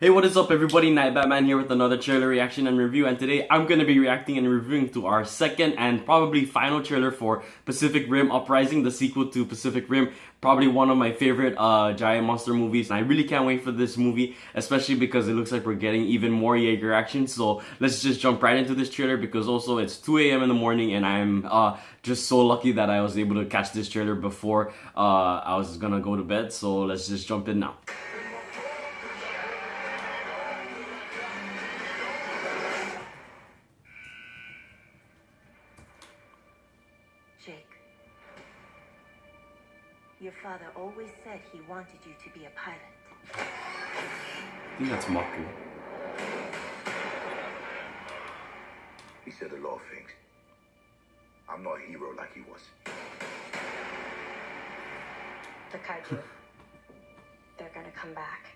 Hey, what is up everybody? Night Batman here with another trailer reaction and review, and today I'm gonna be reacting and reviewing to our second and probably final trailer for Pacific Rim Uprising, the sequel to Pacific Rim. Probably one of my favorite giant monster movies, and I really can't wait for this movie, especially because it looks like we're getting even more Jaeger action. So let's just jump right into this trailer, because also it's 2 a.m. in the morning and I'm just so lucky that I was able to catch this trailer before I was gonna go to bed. So let's just jump in now. Jake, your father always said he wanted you to be a pilot. I think that's Maku. He said a lot of things. I'm not a hero like he was. The kaiju, they're gonna come back.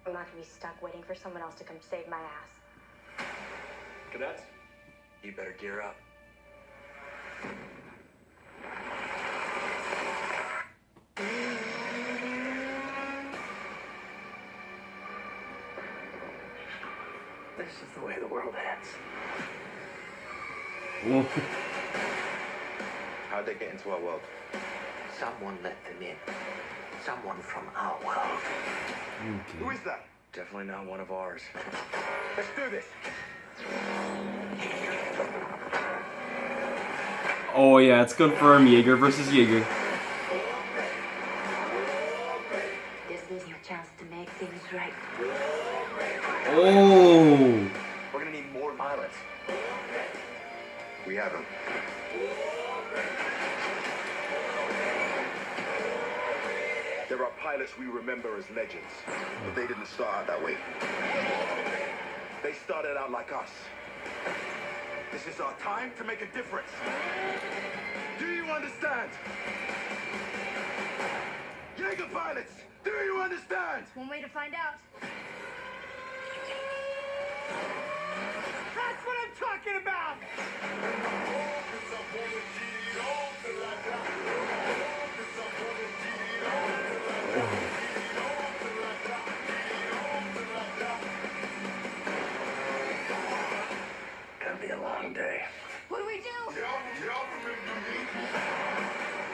I'm not gonna be stuck waiting for someone else to come save my ass. Cadets, you better gear up. This is the way the world ends. Whoa. How'd they get into our world? Someone let them in. Someone from our world. Okay. Who is that? Definitely not one of ours. Let's do this. Oh yeah, it's confirmed. Jaeger versus Jaeger. This is your chance to make things right. Oh. We're gonna need more pilots. We have them. There are pilots we remember as legends, but they didn't start out that way. They started out like us. This is our time to make a difference. Do you understand? Jaeger pilots, do you understand? One way to find out. That's what I'm talking about! Gonna be a long day. What do we do?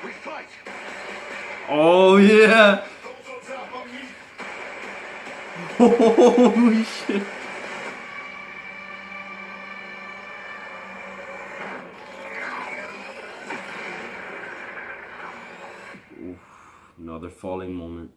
We fight! Oh yeah. Holy shit. Oof, another falling moment.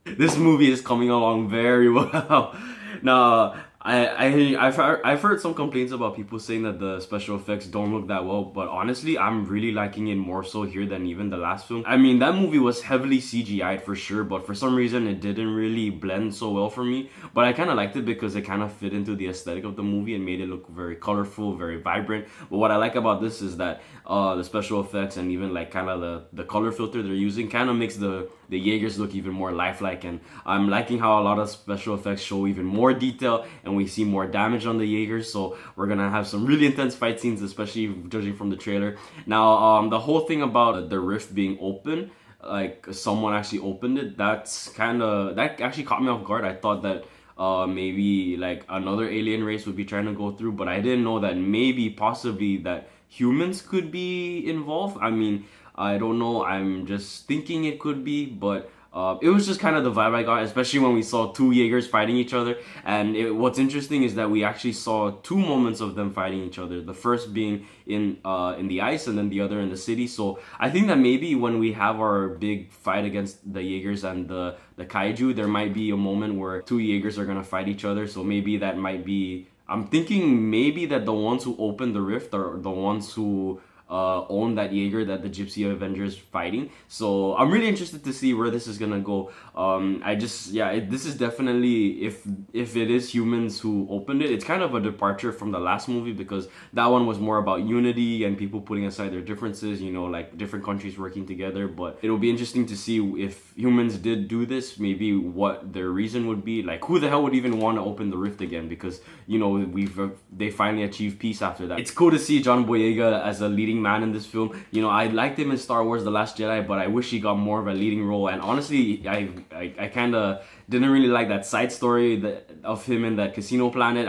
This movie is coming along very well. Now, I've heard some complaints about people saying that the special effects don't look that well, but honestly, I'm really liking it more so here than even the last film. I mean, that movie was heavily CGI'd for sure, but for some reason it didn't really blend so well for me. But I kind of liked it because it kind of fit into the aesthetic of the movie and made it look very colorful, very vibrant. But what I like about this is that the special effects and even like kind of the color filter they're using kind of makes the Jaegers look even more lifelike, and I'm liking how a lot of special effects show even more detail and we see more damage on the Jaegers. So we're gonna have some really intense fight scenes, especially judging from the trailer. Now, the whole thing about the rift being open, like someone actually opened it, that actually caught me off guard. I thought that maybe like another alien race would be trying to go through, but I didn't know that maybe possibly that humans could be involved. I mean, I don't know, I'm just thinking it could be, but it was just kind of the vibe I got, especially when we saw two Jaegers fighting each other. And what's interesting is that we actually saw two moments of them fighting each other. The first being in the ice, and then the other in the city. So I think that maybe when we have our big fight against the Jaegers and the kaiju, there might be a moment where two Jaegers are gonna fight each other. So maybe that might be. I'm thinking maybe that the ones who opened the rift are the ones who own that Jaeger that the Gypsy Avengers fighting. So I'm really interested to see where this is gonna go. This is definitely, if it is humans who opened it, it's kind of a departure from the last movie, because that one was more about unity and people putting aside their differences, you know, like different countries working together. But it'll be interesting to see if humans did do this, maybe what their reason would be. Like, who the hell would even want to open the rift again? Because, you know, they finally achieved peace after that. It's cool to see John Boyega as a leading leading man in this film. You know, I liked him in Star Wars: The Last Jedi, but I wish he got more of a leading role. And honestly, I kind of didn't really like that side story of him in that casino planet.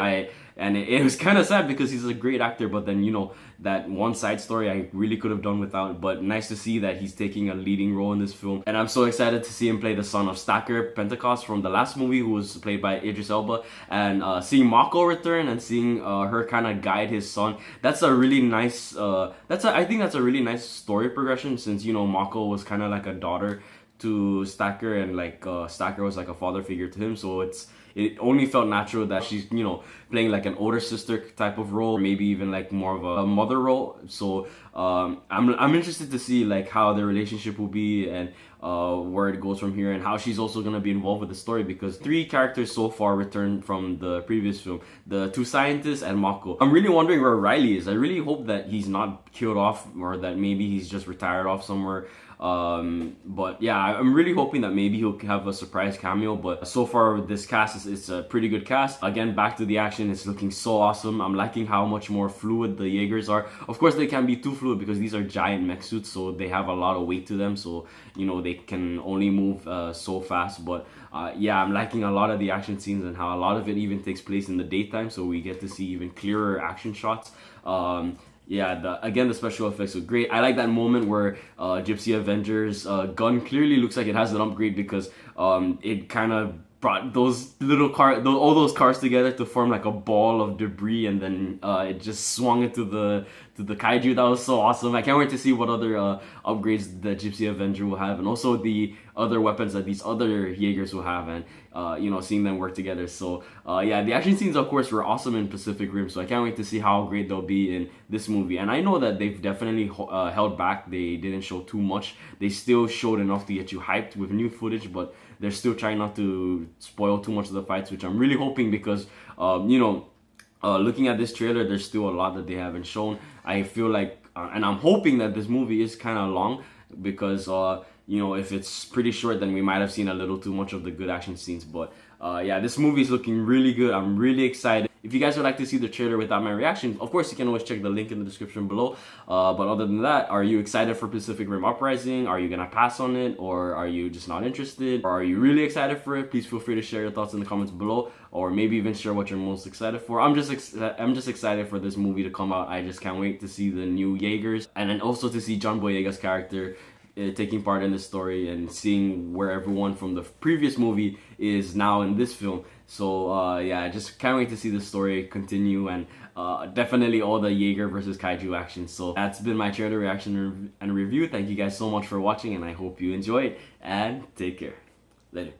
It was kind of sad because he's a great actor, but then, you know, that one side story I really could have done without. But nice to see that he's taking a leading role in this film. And I'm so excited to see him play the son of Stacker Pentecost from the last movie, who was played by Idris Elba. And seeing Mako return and seeing her kind of guide his son, that's a really nice, I think that's a really nice story progression, since, you know, Mako was kind of like a daughter to Stacker, and like Stacker was like a father figure to him. So it only felt natural that she's, you know, playing like an older sister type of role, maybe even like more of a mother role. So I'm interested to see like how their relationship will be, and where it goes from here, and how she's also gonna be involved with the story, because 3 characters so far returned from the previous film: the 2 scientists and Mako. I'm really wondering where Riley is. I really hope that he's not killed off, or that maybe he's just retired off somewhere. But yeah, I'm really hoping that maybe he'll have a surprise cameo. But so far this cast is a pretty good cast. Again, back to the action, it's looking so awesome. I'm liking how much more fluid the Jaegers are. Of course, they can't be too fluid because these are giant mech suits, so they have a lot of weight to them, so, you know, they can only move so fast. But yeah, I'm liking a lot of the action scenes, and how a lot of it even takes place in the daytime, so we get to see even clearer action shots. Yeah, again, the special effects are great. I like that moment where Gypsy Avenger's gun clearly looks like it has an upgrade, because it kind of brought those little all those cars together to form like a ball of debris, and then it just swung into the kaiju. That was so awesome. I can't wait to see what other upgrades the Gypsy Avenger will have, and also the other weapons that these other Jaegers will have, and you know, seeing them work together. So yeah, the action scenes, of course, were awesome in Pacific Rim, so I can't wait to see how great they'll be in this movie. And I know that they've definitely held back. They didn't show too much. They still showed enough to get you hyped with new footage, but they're still trying not to spoil too much of the fights, which I'm really hoping, because you know, looking at this trailer, there's still a lot that they haven't shown. I feel like, and I'm hoping that this movie is kind of long, because you know, if it's pretty short, then we might have seen a little too much of the good action scenes. But yeah, this movie is looking really good. I'm really excited. If you guys would like to see the trailer without my reaction, of course, you can always check the link in the description below. But other than that, are you excited for Pacific Rim Uprising? Are you gonna pass on it, or are you just not interested? Or are you really excited for it? Please feel free to share your thoughts in the comments below, or maybe even share what you're most excited for. I'm just excited for this movie to come out. I just can't wait to see the new Jaegers, and then also to see John Boyega's character taking part in this story, and seeing where everyone from the previous movie is now in this film. So yeah, I just can't wait to see the story continue, and definitely all the Jaeger versus Kaiju action. So that's been my trailer reaction and review. Thank you guys so much for watching, and I hope you enjoyed, and take care. Later.